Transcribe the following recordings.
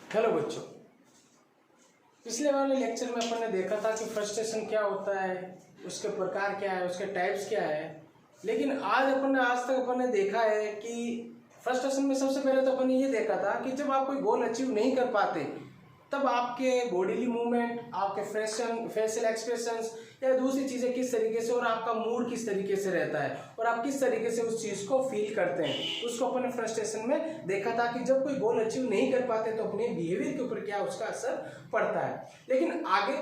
Hello बच्चों, पिछले वाले लेक्चर में अपन ने देखा था कि फ्रस्ट्रेशन क्या होता है, उसके प्रकार क्या है, उसके टाइप्स क्या है। लेकिन आज तक अपन ने देखा है कि फ्रस्ट्रेशन में सबसे पहले तो अपन ने ये देखा था कि जब आप कोई गोल अचीव नहीं कर पाते तब आपके बॉडीली मूवमेंट, आपके फेशियल एक्सप्रेशंस या दूसरी चीज़ें किस तरीके से और आपका मूड किस तरीके से रहता है और आप किस तरीके से उस चीज़ को फील करते हैं, उसको अपन ने फ्रस्ट्रेशन में देखा था कि जब कोई गोल अचीव नहीं कर पाते तो अपने बिहेवियर के ऊपर क्या उसका असर पड़ता है। लेकिन आगे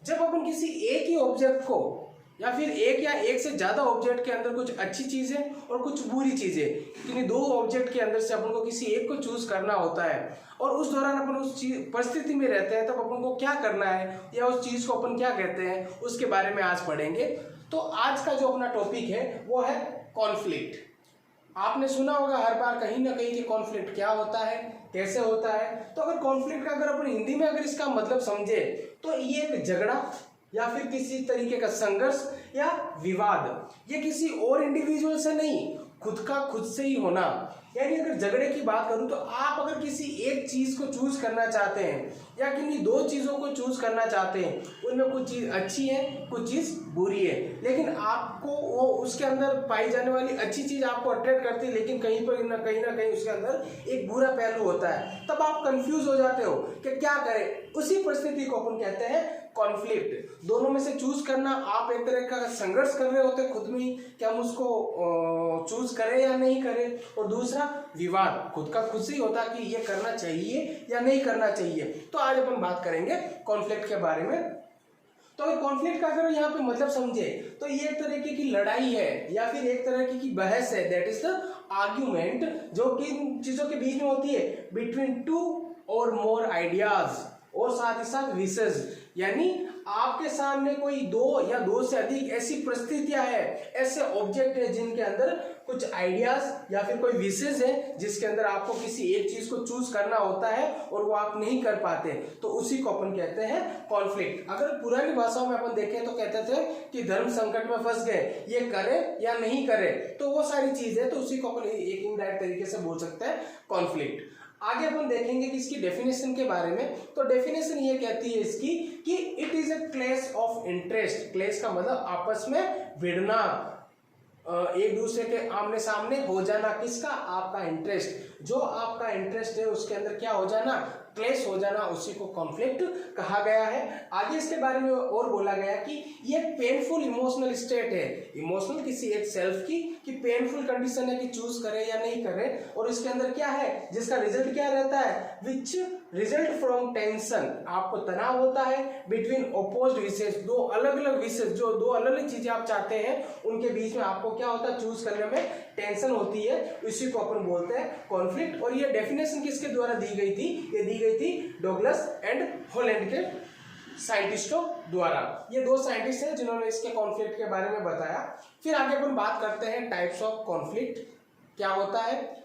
जब अपन किसी एक ही ऑब्जेक्ट को या फिर एक या एक से ज़्यादा ऑब्जेक्ट के अंदर कुछ अच्छी चीज़ें और कुछ बुरी चीज़ें, किन्हीं दो ऑब्जेक्ट के अंदर से अपन को किसी एक को चूज करना होता है और उस दौरान अपन उस चीज परिस्थिति में रहते हैं, तब अपन को क्या करना है या उस चीज़ को अपन क्या कहते हैं उसके बारे में आज पढ़ेंगे। तो आज का जो अपना टॉपिक है वो है कॉन्फ्लिक्ट। आपने सुना होगा हर बार कहीं ना कहीं कि कॉन्फ्लिक्ट क्या होता है, कैसे होता है। तो अगर कॉन्फ्लिक्ट का अगर अपन हिंदी में अगर इसका मतलब समझे तो ये एक झगड़ा या फिर किसी तरीके का संघर्ष या विवाद, ये किसी और इंडिविजुअल से नहीं, खुद का खुद से ही होना। यानी अगर झगड़े की बात करूं तो आप अगर किसी एक चीज को चूज करना चाहते हैं या किन्हीं दो चीजों को चूज करना चाहते हैं, उनमें कुछ चीज अच्छी है कुछ चीज बुरी है, लेकिन आपको वो उसके अंदर पाई जाने वाली अच्छी चीज आपको अट्रैक्ट करती है, लेकिन कहीं पर ना कहीं उसके अंदर एक बुरा पहलू होता है। तब आप कंफ्यूज हो जाते हो कि क्या करें। उसी परिस्थिति को अपन कहते हैं कॉन्फ्लिक्ट। दोनों में से चूज करना, आप एक तरह का संघर्ष कर रहे होते खुद में कि हम उसको चूज करें या नहीं करें, और दूसरा विवाद खुद का खुद से ही होता कि ये करना चाहिए या नहीं करना चाहिए। तो आज अपन बात करेंगे कॉन्फ्लिक्ट के बारे में। तो अगर कॉन्फ्लिक्ट का अगर यहाँ पे मतलब समझे तो ये एक तरीके की लड़ाई है या फिर एक तरह की बहस है, दैट इज द आर्ग्यूमेंट, जो किन चीजों के बीच में होती है, बिटवीन टू और मोर आइडियाज और साथ ही साथ विशेष। यानी आपके सामने कोई दो या दो से अधिक ऐसी परिस्थितियां है, ऐसे ऑब्जेक्ट है जिनके अंदर कुछ आइडियाज या फिर कोई विशेष है जिसके अंदर आपको किसी एक चीज को चूज करना होता है और वो आप नहीं कर पाते, तो उसी को अपन कहते हैं कॉन्फ्लिक्ट। अगर पुरानी भाषाओं में अपन देखें तो कहते थे कि धर्म संकट में फंस गए, ये करे या नहीं करे, तो वो सारी चीज है, तो उसी को अपन एक इनडायरेक्ट तरीके से बोल सकते हैं कॉन्फ्लिक्ट। आगे अपन देखेंगे कि इसकी डेफिनेशन के बारे में। तो डेफिनेशन ये कहती है इसकी कि it is a clash of interest. Clash का मतलब आपस में भिड़ना, एक दूसरे के आमने सामने हो जाना। किसका? आपका इंटरेस्ट, जो आपका इंटरेस्ट है उसके अंदर क्या हो जाना, क्लेश हो जाना, उसी को कॉन्फ्लिक्ट कहा गया है। आगे इसके बारे में और बोला गया कि ये पेनफुल इमोशनल स्टेट है, इमोशनल किसी एक सेल्फ की कि पेनफुल कंडीशन है कि चूज करे या नहीं करे, और इसके अंदर क्या है जिसका रिजल्ट क्या रहता है, विच रिजल्ट फ्रॉम टेंशन। आपको तनाव होता है बिटवीन अपोज्ड विशेष, दो अलग अलग विशेष, जो दो अलग अलग चीजें आप चाहते हैं उनके बीच में आपको क्या होता है, चूज करने में टेंशन होती है, इसी को अपन बोलते हैं कॉन्फ्लिक्ट। और ये डेफिनेशन किसके द्वारा दी गई थी? ये दी गई थी डगलस एंड हॉलैंड के साइंटिस्टों द्वारा। ये दो साइंटिस्ट हैं जिन्होंने इसके कॉन्फ्लिक्ट के बारे में बताया। फिर आगे अपन बात करते हैं टाइप्स ऑफ कॉन्फ्लिक्ट क्या होता है।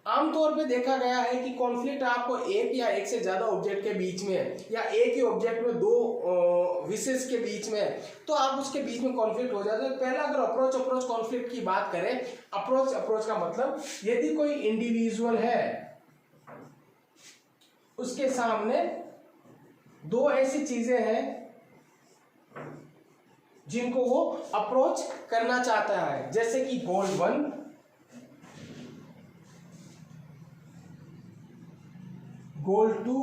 आमतौर पे देखा गया है कि कॉन्फ्लिक्ट आपको एक या एक से ज्यादा ऑब्जेक्ट के बीच में या एक ही ऑब्जेक्ट में दो विशेष के बीच में, तो आप उसके बीच में कॉन्फ्लिक्ट हो जाता है। पहला अगर अप्रोच कॉन्फ्लिक्ट की बात करें, अप्रोच का मतलब यदि कोई इंडिविजुअल है उसके सामने दो ऐसी चीजें हैं जिनको वो अप्रोच करना चाहता है, जैसे कि गोल 1, गोल 2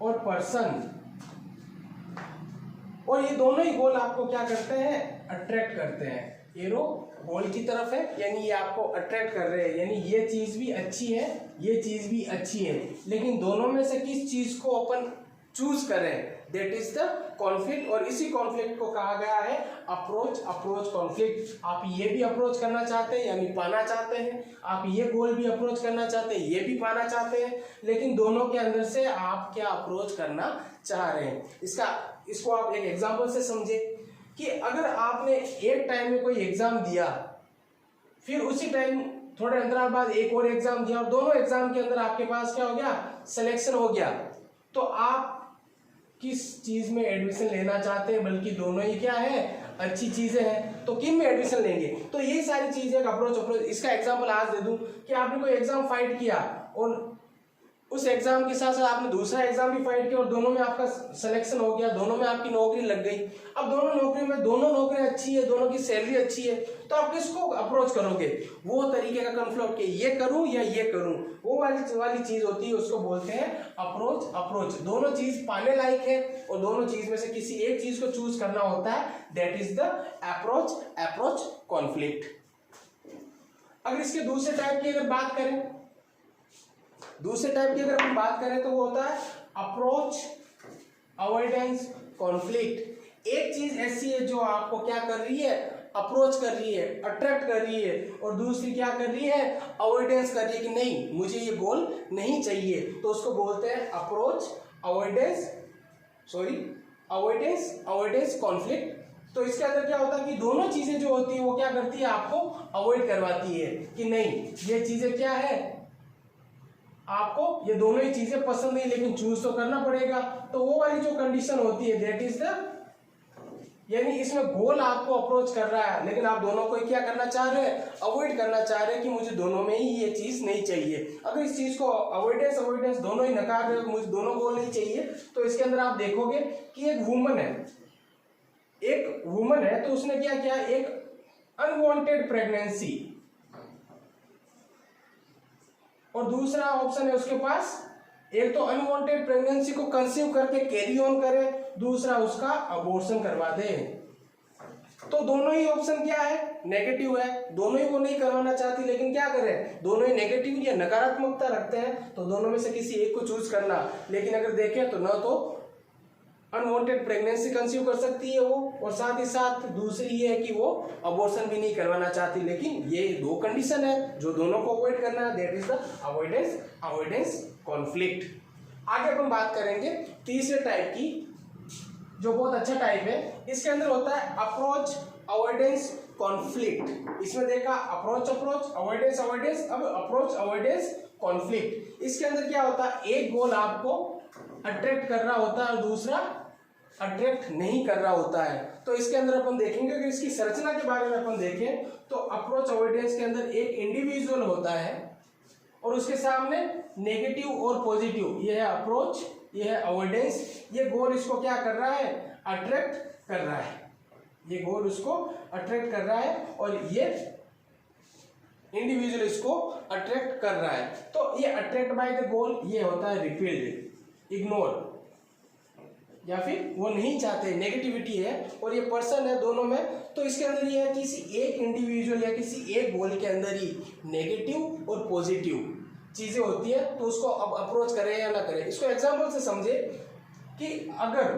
और पर्सन, और ये दोनों ही गोल आपको क्या करते हैं, अट्रैक्ट करते हैं। एरो गोल की तरफ है, यानी ये आपको अट्रैक्ट कर रहे हैं, यानी ये चीज भी अच्छी है ये चीज भी अच्छी है, लेकिन दोनों में से किस चीज को अपन चूज करें, दैट इज द कॉन्फ्लिक्ट। और इसी कॉन्फ्लिक्ट को कहा गया है अप्रोच कॉन्फ्लिक्ट। आप ये भी अप्रोच करना चाहते हैं यानी पाना चाहते हैं, आप ये गोल भी अप्रोच करना चाहते हैं, ये भी पाना चाहते हैं, लेकिन दोनों के अंदर से आप क्या अप्रोच करना चाह रहे हैं। इसको आप एक एग्जाम्पल से समझे कि अगर आपने एक टाइम में कोई एग्जाम दिया, फिर उसी टाइम थोड़े अंतराल बाद एक और एग्जाम दिया और दोनों एग्जाम के अंदर आपके पास क्या हो गया, सिलेक्शन हो गया, तो आप किस चीज में एडमिशन लेना चाहते हैं, बल्कि दोनों ही क्या है, अच्छी चीजें हैं, तो किन में एडमिशन लेंगे। तो यही सारी चीजें अप्रोच। इसका एग्जांपल आज दे दूं कि आपने कोई एग्जाम फाइट किया और उस एग्जाम के साथ साथ आपने दूसरा एग्जाम भी फाइट किया और दोनों में आपका सिलेक्शन हो गया, दोनों में आपकी नौकरी लग गई। अब दोनों नौकरी में दोनों नौकरी अच्छी है, दोनों की सैलरी अच्छी है, तो आप किसको अप्रोच करोगे? वो तरीके का कन्फ्लिक्ट कि ये करूं या ये करूं, वो वाली चीज होती है, उसको बोलते हैं अप्रोच। दोनों चीज पाने लायक है और दोनों चीज में से किसी एक चीज को चूज करना होता है, that is the approach conflict. अगर इसके दूसरे टाइप की अगर बात करें, अगर हम बात करें तो वो होता है अप्रोच अवॉइडेंस कॉन्फ्लिक्ट। एक चीज ऐसी है जो आपको क्या कर रही है? अप्रोच कर रही है, अट्रैक्ट कर रही है, और दूसरी क्या कर रही है? अवॉइडेंस कर रही है कि नहीं, मुझे ये गोल नहीं चाहिए, तो उसको बोलते हैं अवॉइडेंस कॉन्फ्लिक्ट। तो इसके अंदर क्या होता है कि दोनों चीजें जो होती है वो क्या करती है? आपको अवॉइड करवाती है कि नहीं, ये चीजें क्या है, आपको ये दोनों ही चीजें पसंद नहीं, लेकिन चूज तो करना पड़ेगा। तो वो वाली जो कंडीशन होती है, दैट इज द, यानी इसमें गोल आपको अप्रोच कर रहा है, लेकिन आप दोनों को क्या करना चाह रहे हैं? अवॉइड करना चाह रहे हैं कि मुझे दोनों में ही ये चीज नहीं चाहिए। अगर इस चीज को अवॉइडेंस दोनों ही नकार रहे हो, मुझे दोनों गोल नहीं चाहिए, तो इसके अंदर आप देखोगे कि एक वुमन है, तो उसने क्या किया? एक अनवांटेड प्रेगनेंसी, और दूसरा ऑप्शन है उसके पास, एक तो अनवांटेड प्रेगनेंसी को कंसीव करके कैरी ऑन करे, दूसरा उसका अबॉर्शन करवा दे। तो दोनों ही ऑप्शन क्या है? नेगेटिव है, दोनों ही वो नहीं करवाना चाहती, लेकिन क्या करें? दोनों ही नेगेटिव या नकारात्मकता रखते हैं, तो दोनों में से किसी एक को चूज करना। लेकिन अगर देखें तो ना तो अनवांटेड प्रेगनेंसी कंसीव कर सकती है वो, और साथ ही साथ दूसरी ये है कि वो अबॉर्शन भी नहीं करवाना चाहती। लेकिन ये दो कंडीशन है जो दोनों को अवॉइड करना है, that is the avoidance conflict. आगे अपन बात करेंगे तीसरे टाइप की, जो बहुत अच्छा टाइप है। इसके अंदर होता है अप्रोच अवॉइडेंस कॉन्फ्लिक्ट। इसमें देखा अप्रोच अवॉइडेंस, अब अप्रोच अवॉइडेंस कॉन्फ्लिक्ट। इसके अंदर क्या होता है? एक गोल आपको अट्रैक्ट कर रहा होता है और दूसरा अट्रैक्ट नहीं कर रहा होता है। तो इसके अंदर अपन देखेंगे कि इसकी संरचना के बारे में अपन देखें तो अप्रोच अवॉइडेंस के अंदर एक इंडिविजुअल होता है और उसके सामने नेगेटिव और पॉजिटिव, ये है अप्रोच, ये है अवॉइडेंस। ये गोल इसको क्या कर रहा है? अट्रैक्ट कर रहा है, ये गोल उसको अट्रैक्ट कर रहा है और ये इंडिविजुअल इसको अट्रैक्ट कर रहा है। तो ये अट्रैक्ट बाय द गोल, ये होता है रिपील्ड, इग्नोर, या फिर वो नहीं चाहते, नेगेटिविटी है, और ये पर्सन है दोनों में। तो इसके अंदर ये है किसी एक इंडिविजुअल या किसी एक गोल के अंदर ही नेगेटिव और पॉजिटिव चीजें होती है, तो उसको अब अप्रोच करें या ना करें। इसको एग्जांपल से समझे कि अगर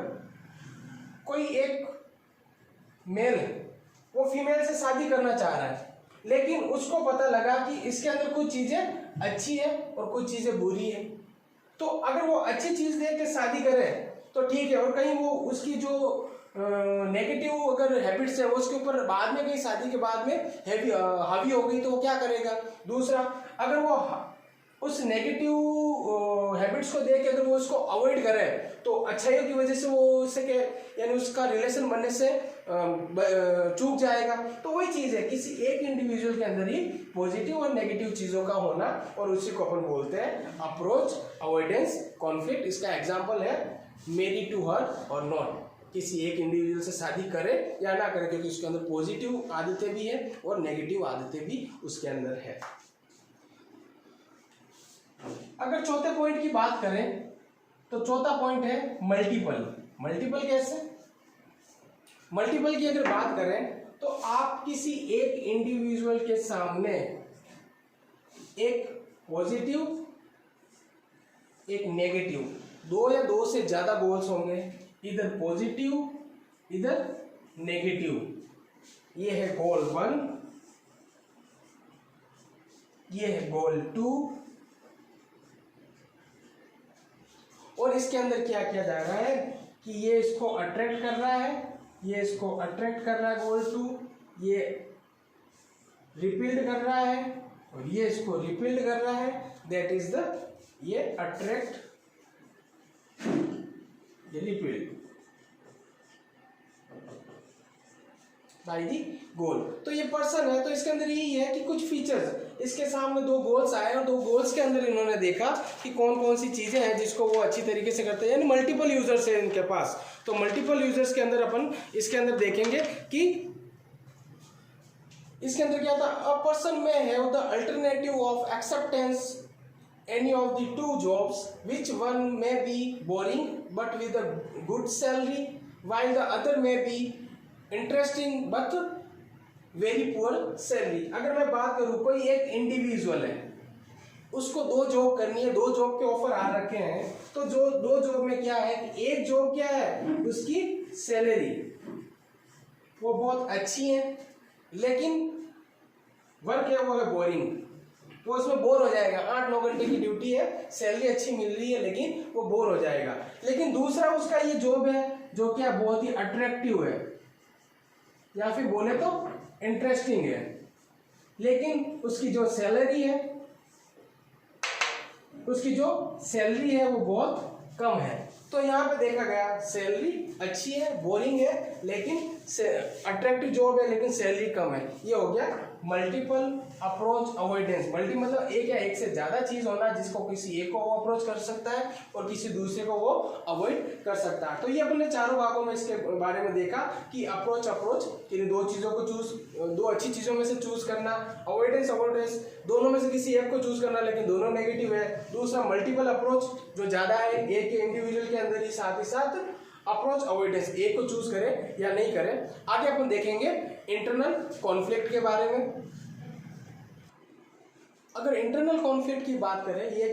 कोई एक मेल है, वो फीमेल से शादी करना चाह रहा है, लेकिन उसको पता लगा कि इसके अंदर कुछ चीजें अच्छी है और कुछ चीजें बुरी है। तो अगर वो अच्छी चीज देख के शादी करे तो ठीक है, और कहीं वो उसकी जो नेगेटिव अगर हैबिट्स है वो उसके ऊपर बाद में, कहीं शादी के बाद में हावी हो गई, तो वो क्या करेगा? दूसरा, अगर वो उस नेगेटिव हैबिट्स को देख के अगर वो उसको अवॉइड करे तो अच्छाइयों की वजह से वो उससे के यानी उसका रिलेशन बनने से चूक जाएगा। तो वही चीज है, किसी एक इंडिविजुअल के अंदर ही पॉजिटिव और नेगेटिव चीजों का होना, और उसी को अपन बोलते हैं अप्रोच अवॉइडेंस कॉन्फ्लिक्ट। इसका एग्जांपल है मैरी टू हर और नॉट, किसी एक इंडिविजुअल से शादी करे या ना करे, क्योंकि उसके अंदर पॉजिटिव आदतें भी है और नेगेटिव आदतें भी उसके अंदर है। अगर चौथे पॉइंट की बात करें तो चौथा पॉइंट है मल्टीपल कैसे? मल्टीपल की अगर बात करें तो आप किसी एक इंडिविजुअल के सामने एक पॉजिटिव, एक नेगेटिव, दो या दो से ज्यादा गोल्स होंगे, इधर पॉजिटिव इधर नेगेटिव। ये है गोल 1, ये है गोल 2, और इसके अंदर क्या किया जा रहा है कि ये इसको अट्रैक्ट कर रहा है, ये इसको अट्रैक्ट कर रहा है गोल 2, ये रिपील्ड कर रहा है और ये इसको रिपील्ड कर रहा है, दैट इज द, ये अट्रैक्ट, ये रिपील्ड बाय दी गोल। तो ये पर्सन है, तो इसके अंदर यही है कि कुछ फीचर्स, इसके सामने दो गोल्स आए और दो गोल्स के अंदर इन्होंने देखा कि कौन कौन सी चीज़ें हैं जिसको वो अच्छी तरीके से करते हैं, यानी मल्टीपल यूजर्स है इनके पास। तो मल्टीपल यूजर्स के अंदर अपन इसके अंदर देखेंगे कि इसके अंदर क्या था, अ पर्सन में have the alternative of acceptance any of the two jobs, which one may be boring but with a good salary, while the other may be interesting but very poor salary। अगर मैं बात करूँ, कोई एक individual है, उसको दो job करनी है, दो जॉब के ऑफर आ रखे हैं, तो जो दो जॉब में क्या है कि एक जॉब क्या है, उसकी सैलरी वो बहुत अच्छी है, लेकिन वर्क है वो है बोरिंग, वो उसमें बोर हो जाएगा। 8-9 घंटे की ड्यूटी है, सैलरी अच्छी मिल रही है, लेकिन वो बोर हो जाएगा। लेकिन दूसरा उसका ये जॉब है जो क्या बहुत ही अट्रैक्टिव है, या फिर बोले तो इंटरेस्टिंग है, लेकिन उसकी जो सैलरी है वो बहुत कम है। तो यहाँ पे देखा गया सैलरी अच्छी है, बोरिंग है, लेकिन अट्रैक्टिव जॉब है, लेकिन सैलरी कम है। ये हो गया मल्टीपल अप्रोच अवॉइडेंस। मल्टी मतलब एक या एक से ज्यादा चीज होना जिसको किसी एक को वो अप्रोच कर सकता है और किसी दूसरे को वो अवॉइड कर सकता है। तो ये अपने चारों भागों में इसके बारे में देखा कि अप्रोच कि दो चीजों को दो अच्छी चीजों में से चूज करना, अवॉइडेंस दोनों में से किसी एक को चूज करना, लेकिन दोनों नेगेटिव है। दूसरा मल्टीपल अप्रोच जो ज्यादा है एक के इंडिविजुअल के अंदर ही साथ अप्रोच अवॉइडेंस, एक को चूज करें या नहीं करें। आगे अपन देखेंगे इंटरनल कॉन्फ्लिक्ट के बारे में। अगर इंटरनल कॉन्फ्लिक्ट की बात करें, ये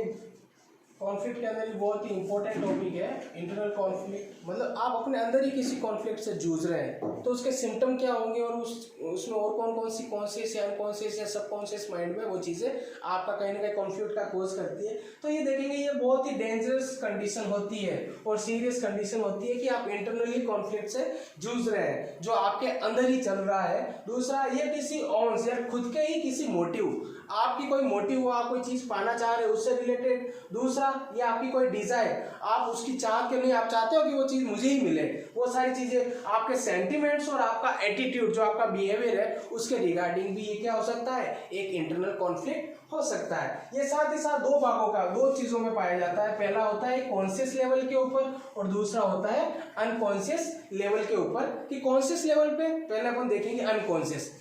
कॉन्फ्लिक्ट के अंदर ही बहुत ही इंपॉर्टेंट टॉपिक है। इंटरनल कॉन्फ्लिक्ट मतलब आप अपने अंदर ही किसी कॉन्फ्लिक्ट से जूझ रहे हैं, तो उसके सिम्टम क्या होंगे और उसमें और कौन कौन सी कॉन्शियस या अनकॉन्शियस या सबकॉन्शियस माइंड में वो चीज़ें आपका कहीं ना कहीं कॉन्फ्लिक्ट का कोज करती है। तो ये देखेंगे ये बहुत ही डेंजरस कंडीशन होती है और सीरियस कंडीशन होती है कि आप इंटरनली कॉन्फ्लिक्ट से जूझ रहे हैं जो आपके अंदर ही चल रहा है। दूसरा, ये किसी ऑन्स या खुद के ही किसी मोटिव, आपकी कोई मोटिव हो, आप कोई चीज पाना चाह रहे हो उससे रिलेटेड। दूसरा, ये आपकी कोई डिजायर, आप उसकी चाहत के लिए आप चाहते हो कि वो चीज मुझे ही मिले, वो सारी चीजें आपके सेंटिमेंट्स और आपका एटीट्यूड जो आपका बिहेवियर है उसके रिगार्डिंग भी ये क्या हो सकता है, एक इंटरनल कॉन्फ्लिक्ट हो सकता है। ये साथ ही साथ दो भागों का, दो चीजों में पाया जाता है। पहला होता है कॉन्शियस लेवल के ऊपर और दूसरा होता है अनकॉन्शियस लेवल के ऊपर। कि कॉन्शियस लेवल पे पहले अपन देखेंगे अनकॉन्शियस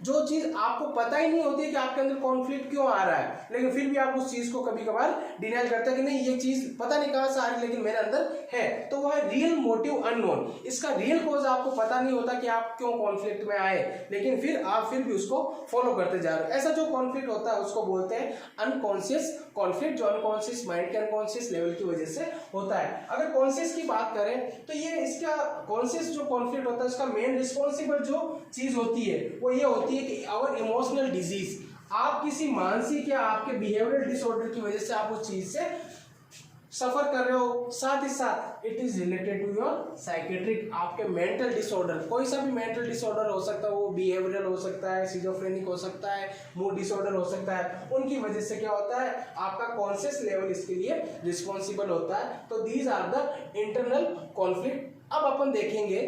जो चीज आपको पता ही नहीं होती कि आपके अंदर कॉन्फ्लिक्ट क्यों आ रहा है, लेकिन फिर भी आप उस चीज को कभी कभार डिनाई करते हैं कि नहीं ये चीज पता नहीं कहां से आ रही लेकिन मेरे अंदर है, तो वह है रियल मोटिव अननोन। इसका रियल कॉज आपको पता नहीं होता कि आप क्यों कॉन्फ्लिक्ट में आए, लेकिन फिर आप फिर भी उसको फॉलो करते जा रहे हो। ऐसा जो कॉन्फ्लिक्ट होता है उसको बोलते हैं अनकॉन्शियस कॉन्फ्लिक्ट, जो अनकॉन्शियस माइंड के अनकॉन्शियस लेवल की वजह से होता है। अगर कॉन्शियस की बात करें तो ये इसका कॉन्शियस जो कॉन्फ्लिक्ट होता है इसका मेन रिस्पॉन्सिबल जो चीज होती है वो ये होती है कि आवर इमोशनल डिजीज, आप किसी मानसिक या आपके बिहेवियरल डिसऑर्डर की वजह से आप उस चीज से सफर कर रहे हो। साथ ही साथ it is related to your psychiatric, आपके मेंटल डिसऑर्डर, कोई सा भी मेंटल डिसऑर्डर हो सकता है, वो बिहेवियरल हो सकता है, सिजोफ्रेनिक हो सकता है, मूड डिसऑर्डर हो सकता है, उनकी वजह से क्या होता है आपका कॉन्शियस लेवल इसके लिए रिस्पॉन्सिबल होता है। तो these are the internal conflict. अब अपन देखेंगे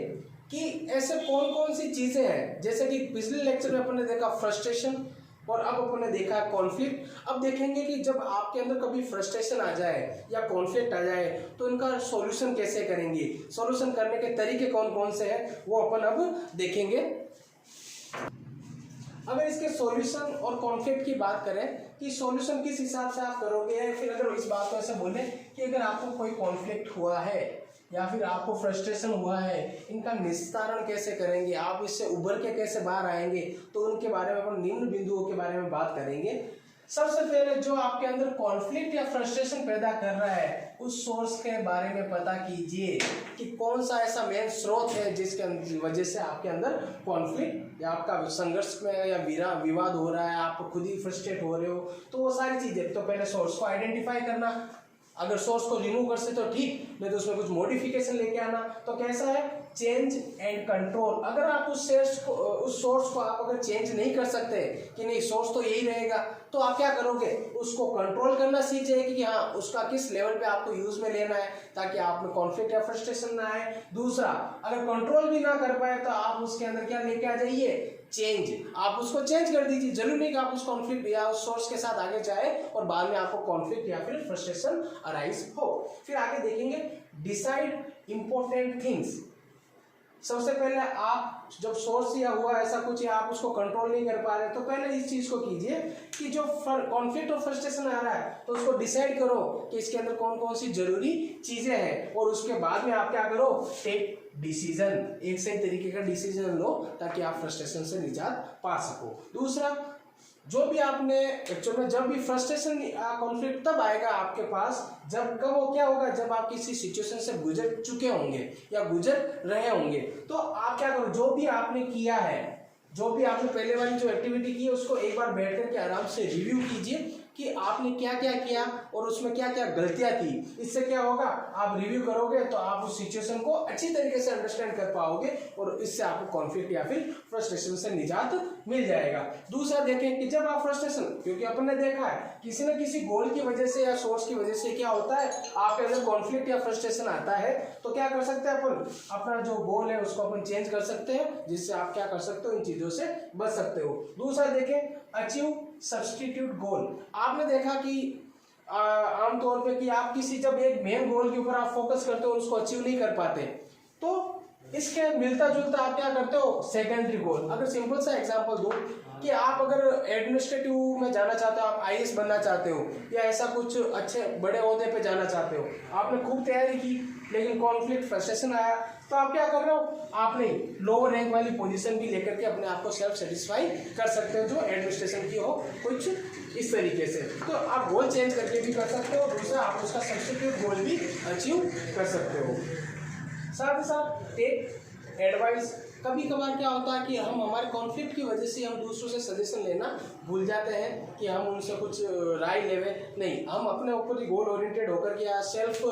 कि ऐसे कौन कौन सी चीजें हैं, जैसे कि पिछले लेक्चर में अपन ने देखा फ्रस्ट्रेशन और अब अपन ने देखा कॉन्फ्लिक्ट। अब देखेंगे कि जब आपके अंदर कभी फ्रस्ट्रेशन आ जाए या कॉन्फ्लिक्ट आ जाए तो इनका सॉल्यूशन कैसे करेंगे, सॉल्यूशन करने के तरीके कौन कौन से हैं वो अपन अब देखेंगे। अगर इसके सॉल्यूशन और कॉन्फ्लिक्ट की बात करें कि सॉल्यूशन किस हिसाब से आप करोगे, या फिर अगर इस बात को ऐसे बोले कि अगर आपको कोई कॉन्फ्लिक्ट हुआ है या फिर आपको फ्रस्ट्रेशन हुआ है, इनका निस्तारण कैसे करेंगे, आप इससे उभर के कैसे बाहर आएंगे, तो उनके बारे में अपन निम्न बिंदुओं के बारे में बात करेंगे। सबसे पहले जो आपके अंदर कॉन्फ्लिक्ट या फ्रस्ट्रेशन पैदा कर रहा है उस सोर्स के बारे में पता कीजिए कि कौन सा ऐसा मेन स्रोत है जिसके वजह से आपके अंदर कॉन्फ्लिक्ट या आपका संघर्ष में या विवाद हो रहा है, आप खुद ही फ्रस्ट्रेट हो रहे हो। तो वो सारी चीजें, तो पहले सोर्स को आइडेंटिफाई करना, अगर सोर्स को रिमूव कर सकते तो ठीक, नहीं तो उसमें कुछ मॉडिफिकेशन लेके आना। तो कैसा है चेंज एंड कंट्रोल। अगर आप उस सोर्स को आप अगर चेंज नहीं कर सकते कि नहीं सोर्स तो यही रहेगा, तो आप क्या करोगे उसको कंट्रोल करना सीख जाएगी कि हाँ उसका किस लेवल पे आपको यूज में लेना है ताकि आप में कॉन्फ्लिक्ट या फ्रस्ट्रेशन ना आए। दूसरा, अगर कंट्रोल भी ना कर पाए तो आप उसके अंदर क्या लेके आ जाइए चेंज, आप उसको चेंज कर दीजिए। जरूरी नहीं कि आप उस कॉन्फ्लिक्ट या उस सोर्स के साथ आगे जाए और बाद में आपको कॉन्फ्लिक्ट या फिर फ्रस्ट्रेशन अराइज हो। फिर आगे देखेंगे डिसाइड इंपॉर्टेंट थिंग्स। सबसे पहले आप जब सोर्स या हुआ ऐसा कुछ या आप उसको कंट्रोल नहीं कर पा रहे तो पहले इस चीज को कीजिए कि जो कॉन्फ्लिक्ट और फ्रस्ट्रेशन आ रहा है तो उसको डिसाइड करो कि इसके अंदर कौन कौन सी जरूरी चीजें हैं, और उसके बाद में आप क्या करो, टेक डिसीजन, एक सही तरीके का डिसीजन लो ताकि आप फ्रस्ट्रेशन से निजात पा सको। दूसरा, जो भी आपने एक्चुअल में जब भी फ्रस्ट्रेशन कॉन्फ्लिक्ट तब आएगा आपके पास जब कब वो क्या होगा, जब आप किसी सिचुएशन से गुजर चुके होंगे या गुजर रहे होंगे। तो आप क्या करो, जो भी आपने किया है, जो भी आपने पहले वाली जो एक्टिविटी की है उसको एक बार बैठ करके आराम से रिव्यू कीजिए कि आपने क्या क्या किया और उसमें क्या क्या गलतियां की। इससे क्या होगा, आप रिव्यू करोगे तो आप उस सिचुएशन को अच्छी तरीके से अंडरस्टैंड कर पाओगे और इससे आपको कॉन्फ्लिक्ट या फिर फ्रस्ट्रेशन से निजात मिल जाएगा। दूसरा देखें कि जब आप फ्रस्ट्रेशन, क्योंकि अपन ने देखा है किसी न किसी गोल की वजह से या सोर्स की वजह से क्या होता है, आपके अंदर कॉन्फ्लिक्ट या फ्रस्ट्रेशन आता है तो क्या कर सकते हैं अपन, अपना जो गोल है उसको अपन चेंज कर सकते हैं, जिससे आप क्या कर सकते हो, इन चीजों से बच सकते हो। दूसरा देखें अचीव सब्स्टिट्यूट गोल। आपने देखा कि आमतौर पे कि आप किसी जब एक मेन गोल के ऊपर आप फोकस करते हो और उसको अचीव नहीं कर पाते तो इसके मिलता जुलता आप क्या करते हो, सेकेंडरी गोल। अगर सिंपल सा एग्जांपल दूं कि आप अगर एडमिनिस्ट्रेटिव में जाना चाहते हो, आप आईएएस बनना चाहते हो या ऐसा कुछ अच्छे बड़े ओहदे पे जाना चाहते हो, आपने खूब तैयारी की लेकिन कॉन्फ्लिक्ट फ्रस्ट्रेशन आया तो आप क्या कर रहे हो, आपने लोअर रैंक वाली पोजीशन भी लेकर के अपने आप को सेल्फ सेटिस्फाई कर सकते हो जो एडमिनिस्ट्रेशन की हो कुछ इस तरीके से। तो आप गोल चेंज करके भी कर सकते हो, दूसरा आप उसका सब्स्टिट्यूट गोल भी अचीव कर सकते हो। साथ ही साथ टेक एडवाइस। कभी कभार क्या होता है कि हम हमारे कॉन्फ्लिक्ट की वजह से हम दूसरों से सजेशन लेना भूल जाते हैं कि हम उनसे कुछ राय लेवे, नहीं, हम अपने ऊपर ही गोल ओरिएंटेड होकर के या सेल्फ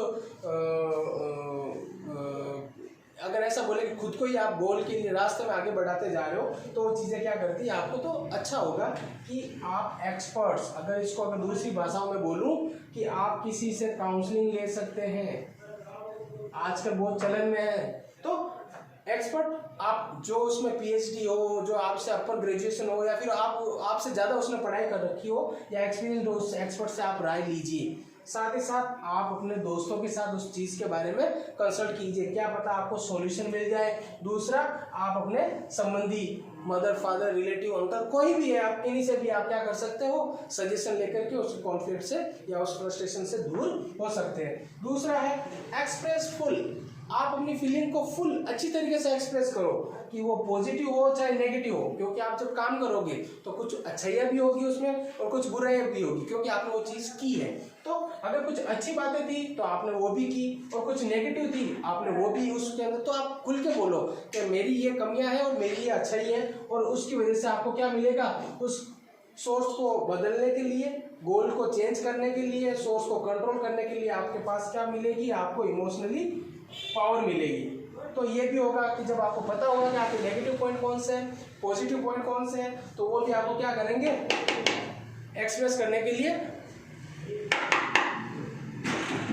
अगर ऐसा बोले कि खुद को ही आप गोल के लिए रास्ते में आगे बढ़ाते जा रहे हो तो वो चीज़ें क्या करती है आपको, तो अच्छा होगा कि आप एक्सपर्ट्स, अगर इसको अगर दूसरी भाषाओं में बोलूं कि आप किसी से काउंसलिंग ले सकते हैं, आजकल बहुत चलन में है। तो एक्सपर्ट, आप जो उसमें पीएचडी हो, जो आपसे अपर ग्रेजुएशन हो या फिर आपसे ज़्यादा उसने पढ़ाई कर रखी हो या एक्सपीरियंस हो, उस एक्सपर्ट से आप राय लीजिए। साथ ही साथ आप अपने दोस्तों के साथ उस चीज़ के बारे में कंसल्ट कीजिए, क्या पता आपको सॉल्यूशन मिल जाए। दूसरा, आप अपने संबंधी, मदर, फादर, रिलेटिव, अंकल, कोई भी है, आप इन्हीं से भी आप क्या कर सकते हो, सजेशन लेकर के उस कॉन्फ्लिक्ट से या उस फ्रस्ट्रेशन से दूर हो सकते हैं। दूसरा है एक्सप्रेस फुल। आप अपनी फीलिंग को फुल अच्छी तरीके से एक्सप्रेस करो कि वो पॉजिटिव हो चाहे नेगेटिव हो, क्योंकि आप जब काम करोगे तो कुछ अच्छाइयाँ भी होगी उसमें और कुछ बुराइयाँ भी होगी, क्योंकि आपने वो चीज़ की है। तो अगर कुछ अच्छी बातें थी तो आपने वो भी की और कुछ नेगेटिव थी आपने वो भी उसके अंदर, तो आप खुल के बोलो कि मेरी ये कमियां हैं और मेरी ये अच्छाई है, और उसकी वजह से आपको क्या मिलेगा, उस सोर्स को बदलने के लिए, गोल को चेंज करने के लिए, सोर्स को कंट्रोल करने के लिए आपके पास क्या मिलेगी, आपको इमोशनली पावर मिलेगी। तो ये भी होगा कि जब आपको पता होगा कि आपके नेगेटिव पॉइंट कौन से हैं, पॉजिटिव पॉइंट कौन से हैं, तो वो भी आपको क्या करेंगे, एक्सप्रेस करने के लिए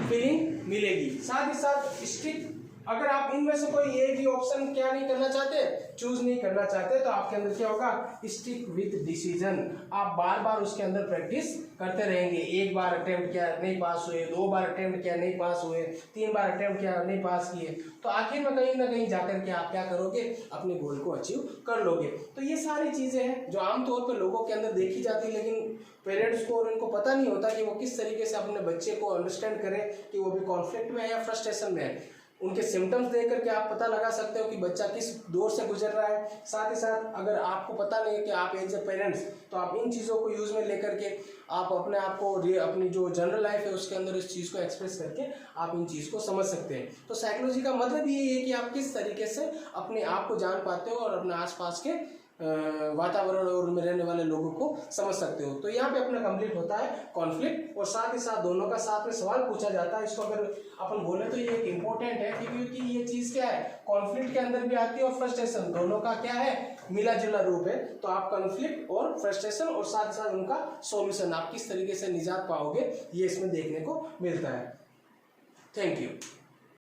फीलिंग मिलेगी। साथ ही साथ स्ट्रिक्ट, अगर आप इनमें से कोई एक भी ऑप्शन क्या नहीं करना चाहते, चूज नहीं करना चाहते, तो आपके अंदर क्या होगा, स्टिक विद डिसीजन। आप बार बार उसके अंदर प्रैक्टिस करते रहेंगे। एक बार अटेम्प्ट किया नहीं पास हुए, 2 बार अटेम्प्ट किया नहीं पास हुए, 3 बार अटेम्प्ट किया नहीं पास किए, तो आखिर में कहीं ना कहीं जाकर के आप क्या करोगे, अपने गोल को अचीव कर लोगे। तो ये सारी चीजें हैं जो आमतौर पर लोगों के अंदर देखी जाती है, लेकिन पेरेंट्स को और इनको पता नहीं होता कि वो किस तरीके से अपने बच्चे को अंडरस्टैंड करें कि वो भी कॉन्फ्लिक्ट में है या फ्रस्ट्रेशन में है। उनके सिम्टम्स देख करके आप पता लगा सकते हो कि बच्चा किस दौर से गुजर रहा है। साथ ही साथ अगर आपको पता नहीं है कि आप एज ए पेरेंट्स, तो आप इन चीज़ों को यूज़ में लेकर के आप अपने आप को अपनी जो जनरल लाइफ है उसके अंदर इस चीज़ को एक्सप्रेस करके आप इन चीज़ को समझ सकते हैं। तो साइकोलॉजी का मतलब ये है कि आप किस तरीके से अपने आप को जान पाते हो और अपने आसपास के वातावरण और उनमें रहने वाले लोगों को समझ सकते हो। तो यहाँ पे अपना कंप्लीट होता है कॉन्फ्लिक्ट, और साथ ही साथ दोनों का साथ में सवाल पूछा जाता है। इसको अगर अपन बोले तो ये इम्पोर्टेंट है क्योंकि ये चीज़ क्या है, कॉन्फ्लिक्ट के अंदर भी आती है और फ्रस्ट्रेशन, दोनों का क्या है, मिला जुला रूप है। तो आप कॉन्फ्लिक्ट और फ्रस्ट्रेशन और साथ ही साथ उनका सॉल्यूशन आप किस तरीके से निजात पाओगे, ये इसमें देखने को मिलता है। Thank you.